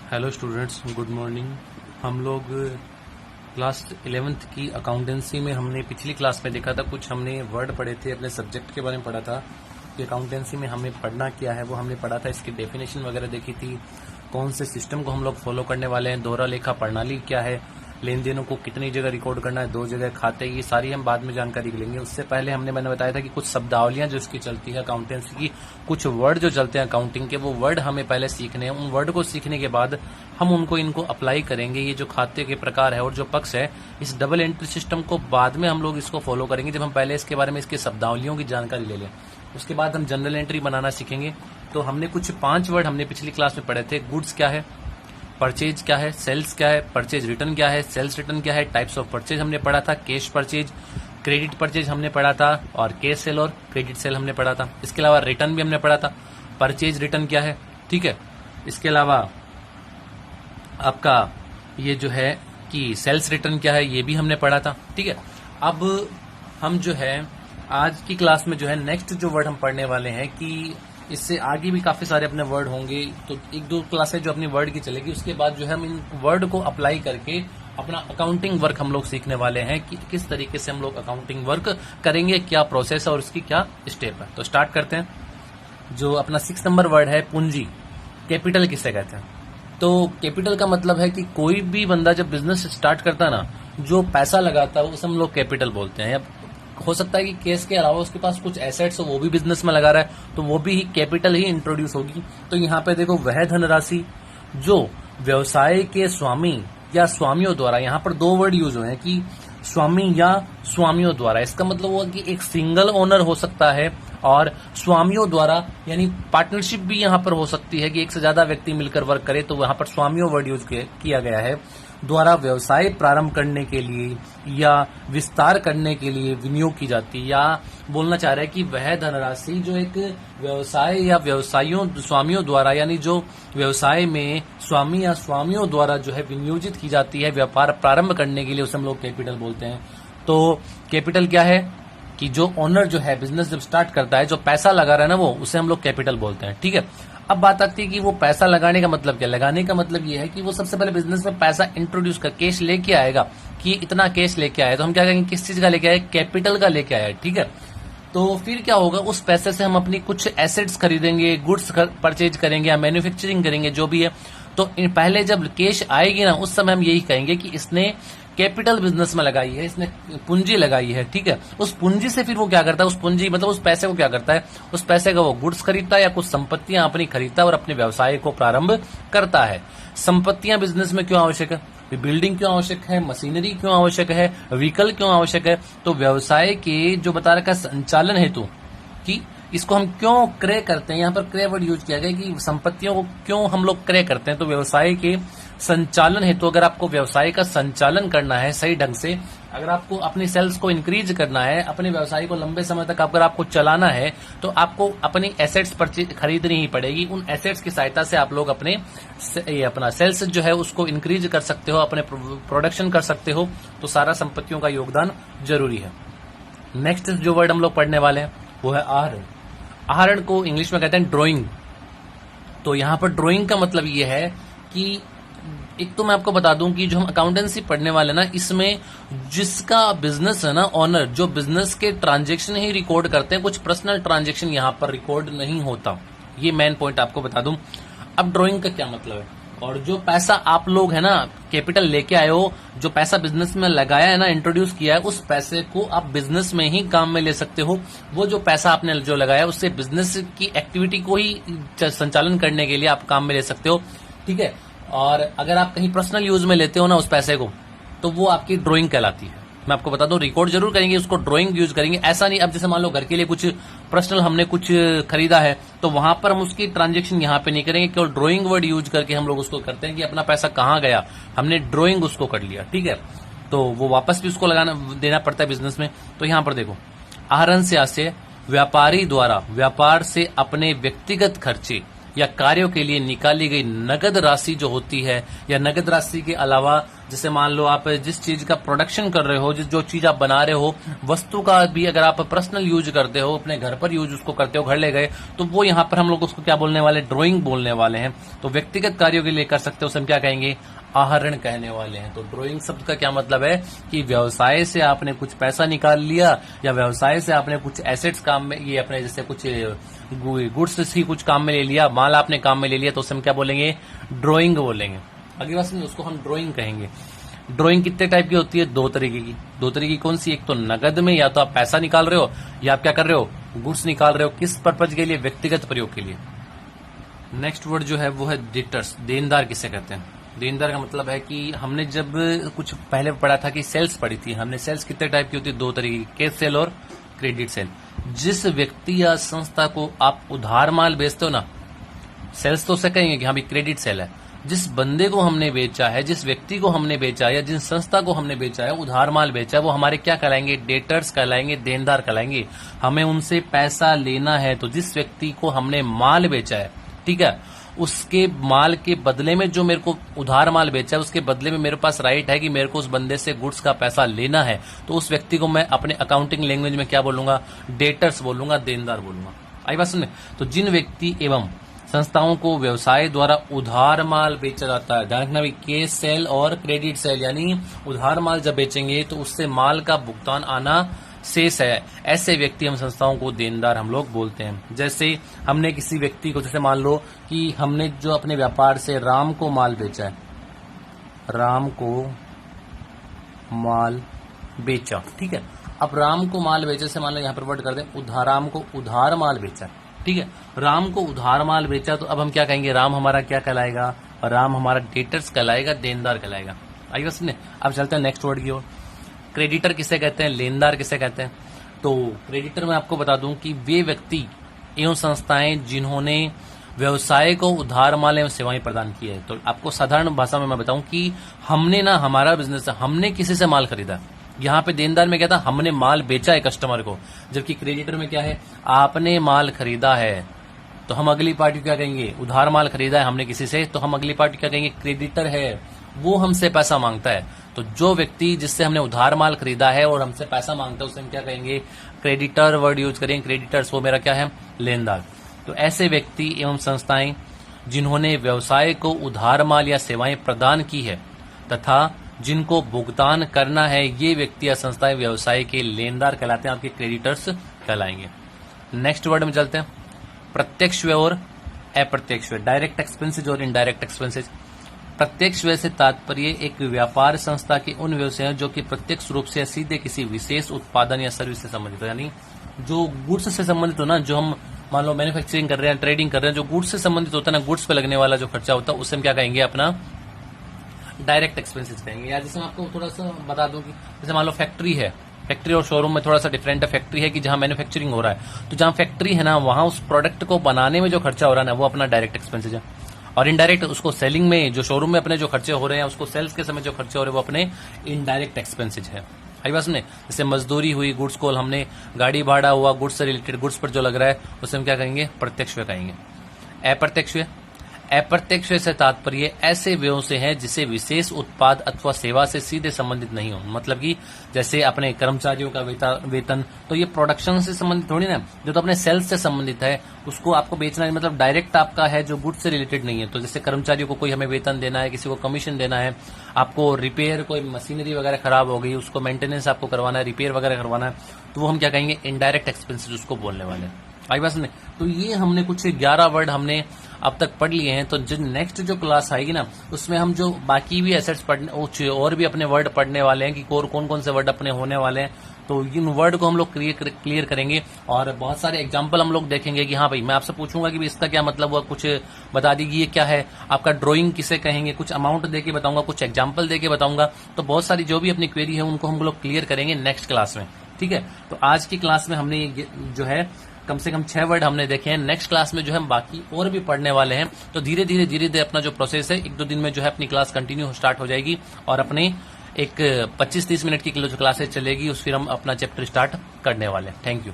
Hello students, good morning. हम लोग class 11th की अकाउंटेंसी में हमने पिछली क्लास में देखा था, कुछ हमने वर्ड पढ़े थे, अपने सब्जेक्ट के बारे में पढ़ा था कि अकाउंटेंसी में हमें पढ़ना क्या है, वो हमने पढ़ा था। इसकी डेफिनेशन वगैरह देखी थी, कौन से सिस्टम को हम लोग फॉलो करने वाले हैं, दोहरा लेखा प्रणाली क्या है, लेन देनों को कितनी जगह रिकॉर्ड करना है, 2 जगह खाते, ये सारी हम बाद में जानकारी लेंगे। उससे पहले मैंने बताया था कि कुछ शब्दावलियां जो इसकी चलती है अकाउंटेंसी की, कुछ वर्ड जो चलते हैं अकाउंटिंग के, वो वर्ड हमें पहले सीखने हैं। उन वर्ड को सीखने के बाद हम इनको अप्लाई करेंगे। ये जो खाते के प्रकार है और जो पक्ष है, इस डबल एंट्री सिस्टम को बाद में हम लोग इसको फॉलो करेंगे, जब हम पहले इसके बारे में, इसके शब्दावलियों की जानकारी ले लें। उसके बाद हम जनरल एंट्री बनाना सीखेंगे। तो हमने कुछ 5 वर्ड हमने पिछली क्लास में पढ़े थे। गुड्स क्या है, परचेज क्या है, सेल्स क्या है, परचेज रिटर्न क्या है, सेल्स रिटर्न क्या है, टाइप्स ऑफ परचेज हमने पढ़ा था, कैश परचेज, क्रेडिट परचेज हमने पढ़ा था, और कैश सेल और क्रेडिट सेल हमने पढ़ा था। इसके अलावा रिटर्न भी हमने पढ़ा था, परचेज रिटर्न क्या है, ठीक है। इसके अलावा आपका ये जो है कि सेल्स रिटर्न क्या है, ये भी हमने पढ़ा था, ठीक है। अब हम जो है आज की क्लास में जो है नेक्स्ट जो वर्ड हम पढ़ने वाले हैं, कि इससे आगे भी काफी सारे अपने वर्ड होंगे, तो 1-2 क्लासेज जो अपनी वर्ड की चलेगी, उसके बाद जो है हम इन वर्ड को अप्लाई करके अपना अकाउंटिंग वर्क हम लोग सीखने वाले हैं कि किस तरीके से हम लोग अकाउंटिंग वर्क करेंगे, क्या प्रोसेस है और उसकी क्या स्टेप है। तो स्टार्ट करते हैं। जो अपना 6 नंबर वर्ड है पूंजी, कैपिटल किसे कहते हैं। तो कैपिटल का मतलब है कि कोई भी बंदा जब बिजनेस स्टार्ट करता है ना, जो पैसा लगाता है उसे हम लोग कैपिटल बोलते हैं। हो सकता है कि केस के अलावा उसके पास कुछ एसेट्स हो, वो भी बिजनेस में लगा रहा है, तो वो भी कैपिटल ही इंट्रोड्यूस होगी। तो यहाँ पे देखो, वह धनराशि जो व्यवसाय के स्वामी या स्वामियों द्वारा, यहाँ पर 2 वर्ड यूज हुए हैं कि स्वामी या स्वामियों द्वारा। इसका मतलब हुआ कि एक सिंगल ओनर हो सकता है और स्वामियों द्वारा, यानी पार्टनरशिप भी यहाँ पर हो सकती है कि एक से ज्यादा व्यक्ति मिलकर वर्क करे, तो वहां पर स्वामियों वर्ड यूज किया गया है। द्वारा व्यवसाय प्रारंभ करने के लिए या विस्तार करने के लिए विनियोग की जाती है, या बोलना चाह रहा है कि वह धनराशि जो एक व्यवसाय या व्यवसायियों स्वामियों द्वारा, यानी जो व्यवसाय में स्वामी या स्वामियों द्वारा जो है विनियोजित की जाती है व्यापार प्रारंभ करने के लिए, उसे हम लोग कैपिटल बोलते हैं। तो कैपिटल क्या है कि जो ओनर जो है बिजनेस जब स्टार्ट करता है, जो पैसा लगा रहा है ना, वो उसे हम लोग कैपिटल बोलते हैं, ठीक है। अब बात आती है कि वो पैसा लगाने का मतलब क्या। लगाने का मतलब ये है कि वो सबसे पहले बिजनेस में पैसा इंट्रोड्यूस कर, कैश लेके आएगा कि इतना कैश लेके आया, तो हम क्या कहेंगे, किस चीज का लेके आए, कैपिटल का लेके आया, ठीक है। तो फिर क्या होगा, उस पैसे से हम अपनी कुछ एसेट्स खरीदेंगे, गुड्स परचेज करेंगे या मैन्युफैक्चरिंग करेंगे, जो भी है। तो पहले जब कैश आएगी ना, उस समय हम यही कहेंगे कि इसने कैपिटल बिजनेस में लगाई है, इसने पूंजी लगाई है, ठीक है। उस पूंजी से फिर वो क्या करता है, उस पूंजी मतलब उस पैसे को क्या करता है, उस पैसे का वो गुड्स खरीदता है या कुछ संपत्तियां अपनी खरीदता है और अपने व्यवसाय को प्रारंभ करता है। संपत्तियां बिजनेस में क्यों आवश्यक है, बिल्डिंग क्यों आवश्यक है, मशीनरी क्यों आवश्यक है, व्हीकल क्यों आवश्यक है। तो व्यवसाय के जो बता रखा है संचालन हेतु कि इसको हम क्यों क्रय करते हैं, यहाँ पर क्रय वर्ड यूज किया गया कि संपत्तियों को क्यों हम लोग क्रय करते हैं। तो व्यवसाय के संचालन हेतु, अगर आपको व्यवसाय का संचालन करना है सही ढंग से, अगर आपको अपनी सेल्स को इंक्रीज करना है, अपने व्यवसाय को लंबे समय तक अगर आपको चलाना है, तो आपको अपनी एसेट्स खरीदनी ही पड़ेगी। उन एसेट्स की सहायता से आप लोग अपना सेल्स जो है उसको इंक्रीज कर सकते हो, अपने प्रोडक्शन कर सकते हो। तो सारा संपत्तियों का योगदान जरूरी है। नेक्स्ट जो वर्ड हम लोग पढ़ने वाले हैं वो है आहरण। आहरण को इंग्लिश में कहते हैं ड्राइंग। तो यहाँ पर ड्राइंग का मतलब ये है कि एक तो मैं आपको बता दूं कि जो हम अकाउंटेंसी पढ़ने वाले ना, इसमें जिसका बिजनेस है ना, ओनर जो बिजनेस के ट्रांजैक्शन ही रिकॉर्ड करते हैं, कुछ पर्सनल ट्रांजैक्शन यहाँ पर रिकॉर्ड नहीं होता। ये मेन पॉइंट आपको बता दूं। अब ड्राइंग का क्या मतलब है, और जो पैसा आप लोग है ना कैपिटल लेके आए हो, जो पैसा बिजनेस में लगाया है ना, इंट्रोड्यूस किया है, उस पैसे को आप बिजनेस में ही काम में ले सकते हो। वो जो पैसा आपने जो लगाया है, उससे बिजनेस की एक्टिविटी को ही संचालन करने के लिए आप काम में ले सकते हो, ठीक है। और अगर आप कहीं पर्सनल यूज में लेते हो ना उस पैसे को, तो वो आपकी ड्राइंग कहलाती है। मैं आपको बता दूं, रिकॉर्ड जरूर करेंगे, उसको ड्राइंग यूज करेंगे। ऐसा नहीं, अब जैसे मान लो घर के लिए कुछ पर्सनल हमने कुछ खरीदा है, तो वहां पर हम उसकी ट्रांजैक्शन यहाँ पे नहीं करेंगे, केवल ड्राइंग वर्ड यूज करके हम लोग उसको करते हैं कि अपना पैसा कहाँ गया, हमने ड्राइंग उसको कर लिया, ठीक है। तो वो वापस भी उसको देना पड़ता है बिजनेस में। तो यहाँ पर देखो, आहरण से आशय व्यापारी द्वारा व्यापार से अपने व्यक्तिगत खर्चे या कार्यों के लिए निकाली गई नगद राशि जो होती है, या नगद राशि के अलावा जैसे मान लो आप जिस चीज का प्रोडक्शन कर रहे हो, जो चीज आप बना रहे हो, वस्तु का भी अगर आप पर्सनल यूज करते हो, अपने घर पर यूज उसको करते हो, घर ले गए, तो वो यहाँ पर हम लोग उसको क्या बोलने वाले, ड्राइंग बोलने वाले हैं। तो व्यक्तिगत कार्यों के लिए कर सकते हो, उसे हम क्या कहेंगे, आहरण कहने वाले हैं। तो ड्राइंग शब्द का क्या मतलब है कि व्यवसाय से आपने कुछ पैसा निकाल लिया, या व्यवसाय से आपने कुछ एसेट्स काम में, ये अपने जैसे कुछ गुड्स ही कुछ काम में ले लिया, माल आपने काम में ले लिया, तो उसे हम क्या बोलेंगे, ड्राइंग बोलेंगे। अगली बात सुनिए, उसको हम ड्राइंग कहेंगे। ड्राइंग कितने टाइप की होती है, दो तरीके की। दो तरीके की कौन सी, एक तो नगद में, या तो आप पैसा निकाल रहे हो, या आप क्या कर रहे हो, गुड्स निकाल रहे हो। किस पर्पज के लिए, व्यक्तिगत प्रयोग के लिए। नेक्स्ट वर्ड जो है वो है डेटर्स। देनदार किसे कहते हैं। देनदार का मतलब है कि हमने जब कुछ पहले पढ़ा था कि सेल्स पढ़ी थी हमने, सेल्स कितने टाइप की होती है, दो तरीके की, कैश सेल और क्रेडिट सेल। जिस व्यक्ति या संस्था को आप उधार माल बेचते हो ना, सेल्स तो उसे कहेंगे कि हाँ भाई क्रेडिट सेल है। जिस बंदे को हमने बेचा है, जिस व्यक्ति को हमने बेचा है, या जिस संस्था को हमने बेचा है, उधार माल बेचा है, वो हमारे क्या कहलाएंगे, डेटर्स कहलाएंगे, देनदार कहलाएंगे। हमें उनसे पैसा लेना है, तो जिस व्यक्ति को हमने माल बेचा है, ठीक है, उसके माल के बदले में, जो मेरे को उधार माल बेचा है, उसके बदले में मेरे पास राइट है कि मेरे को उस बंदे से गुड्स का पैसा लेना है, तो उस व्यक्ति को मैं अपने अकाउंटिंग लैंग्वेज में क्या बोलूंगा, डेटर्स बोलूंगा, देनदार बोलूंगा। आई बात सुनने। तो जिन व्यक्ति एवं संस्थाओं को व्यवसाय द्वारा उधार माल बेचा जाता है, ध्यान रखना भी, कैश सेल और क्रेडिट सेल, यानी उधार माल जब बेचेंगे तो उससे माल का भुगतान आना शेष है, ऐसे व्यक्ति हम संस्थाओं को देनदार हम लोग बोलते हैं। जैसे हमने किसी व्यक्ति को, जैसे मान लो कि हमने जो अपने व्यापार से राम को माल बेचा है, राम को माल बेचा, ठीक है। अब राम को माल बेचे से मान लो, यहां पर वर्ड कर दें, राम को उधार माल बेचा, ठीक है। राम को उधार माल बेचा, तो अब हम क्या कहेंगे, राम हमारा क्या कहलाएगा, राम हमारा डेटर्स कहलाएगा, देनदार कहलाएगा। आइए सुनिए, अब चलते हैं नेक्स्ट वर्ड की ओर। क्रेडिटर किसे कहते हैं, लेनदार किसे कहते हैं। तो क्रेडिटर मैं आपको बता दूं कि वे व्यक्ति एवं संस्थाएं जिन्होंने व्यवसाय को उधार माल एवं सेवाएं प्रदान की है। तो आपको साधारण भाषा में मैं बताऊं कि हमने ना, हमारा बिजनेस है, हमने किसी से माल खरीदा। यहाँ पे देनदार में क्या था, हमने माल बेचा है कस्टमर को, जबकि क्रेडिटर में क्या है, आपने माल खरीदा है, तो हम अगली पार्टी क्या कहेंगे, उधार माल खरीदा है हमने किसी से, तो हम अगली पार्टी क्या कहेंगे, क्रेडिटर है, वो हमसे पैसा मांगता है। तो जो व्यक्ति जिससे हमने उधार माल खरीदा है और हमसे पैसा मांगता है, उसे हम क्या कहेंगे, क्रेडिटर वर्ड यूज करेंगे, क्रेडिटर्स, वो मेरा क्या है, लेनदार। तो ऐसे व्यक्ति एवं संस्थाएं जिन्होंने व्यवसाय को उधार माल या सेवाएं प्रदान की है तथा जिनको भुगतान करना है, ये व्यक्ति या संस्थाएं व्यवसाय के लेनदार कहलाते हैं, आपके क्रेडिटर्स कहलाएंगे। नेक्स्ट वर्ड में चलते हैं, प्रत्यक्ष व्यय और अप्रत्यक्ष व्यय, डायरेक्ट एक्सपेंसेज और इनडायरेक्ट एक्सपेंसेज। प्रत्यक्ष व्यय से तात्पर्य एक व्यापार संस्था के उन व्यवसायों जो कि प्रत्यक्ष रूप से सीधे किसी विशेष उत्पादन या सर्विस से संबंधित हो, यानी जो गुड्स से संबंधित हो ना, जो हम मान लो मैन्युफैक्चरिंग कर रहे हैं, ट्रेडिंग कर रहे हैं, जो गुड्स से संबंधित होता है ना, गुड्स पे लगने वाला जो खर्चा होता है, उसे हम क्या कहेंगे, अपना डायरेक्ट एक्सपेंसेस कहेंगे। या जैसे मैं आपको थोड़ा सा बता दूं कि जैसे मान लो फैक्ट्री है, फैक्ट्री और शोरूम में थोड़ा सा डिफरेंट है। फैक्ट्री है कि जहां मैन्युफैक्चरिंग हो रहा है, तो जहां फैक्ट्री है ना, वहां उस प्रोडक्ट को बनाने में जो खर्चा हो रहा है ना, वो अपना डायरेक्ट एक्सपेंसेस है। और इनडायरेक्ट, उसको सेलिंग में, जो शोरूम में अपने जो खर्चे हो रहे हैं, उसको सेल्स के समय जो खर्चे हो रहे हैं, वो अपने इनडायरेक्ट एक्सपेंसेज है। आई बात सुने। जैसे मजदूरी हुई, गुड्स को हमने, गाड़ी भाड़ा हुआ, गुड्स से रिलेटेड, गुड्स पर जो लग रहा है, उसे हम क्या कहेंगे, प्रत्यक्ष व्यय कहेंगे। अप्रत्यक्ष व्यय, अप्रत्यक्ष व्यय से तात्पर्य ऐसे व्ययों से है जिसे विशेष उत्पाद अथवा सेवा से सीधे संबंधित नहीं हो। मतलब कि जैसे अपने कर्मचारियों का वेतन, तो ये प्रोडक्शन से संबंधित थोड़ी ना, जो तो अपने सेल्स से संबंधित है, उसको आपको बेचना है, मतलब डायरेक्ट आपका है, जो गुड्स से रिलेटेड नहीं है। तो जैसे कर्मचारियों को कोई हमें वेतन देना है, किसी को कमीशन देना है, आपको रिपेयर, कोई मशीनरी वगैरह खराब हो गई, उसको मेंटेनेंस आपको करवाना है, रिपेयर वगैरह करवाना है, तो वो हम क्या कहेंगे, इनडायरेक्ट एक्सपेंसेस उसको बोलने वाले हैं। आई बात सुने। तो ये हमने कुछ 11 वर्ड हमने अब तक पढ़ लिए हैं। तो जो नेक्स्ट जो क्लास आएगी ना, उसमें हम जो बाकी भी एसेट्स पढ़ने और भी अपने वर्ड पढ़ने वाले हैं कि कौन कौन से वर्ड अपने होने वाले हैं। तो इन वर्ड को हम लोग क्लियर करेंगे और बहुत सारे एग्जाम्पल हम लोग देखेंगे कि हाँ भाई, मैं आपसे पूछूंगा कि इसका क्या मतलब हुआ, कुछ बता दीजिए क्या है आपका, ड्राइंग किसे कहेंगे, कुछ अमाउंट देके बताऊंगा, कुछ एग्जाम्पल देके बताऊंगा। तो बहुत सारी जो भी अपनी क्वेरी है उनको हम लोग क्लियर करेंगे नेक्स्ट क्लास में, ठीक है। तो आज की क्लास में हमने जो है कम से कम 6 वर्ड हमने देखे हैं। नेक्स्ट क्लास में जो है हम बाकी और भी पढ़ने वाले हैं। तो धीरे धीरे अपना जो प्रोसेस है, 1-2 दिन में जो है अपनी क्लास कंटिन्यू स्टार्ट हो जाएगी और अपने एक 25-30 मिनट की जो क्लासेस चलेगी, उस फिर हम अपना चैप्टर स्टार्ट करने वाले हैं। Thank you.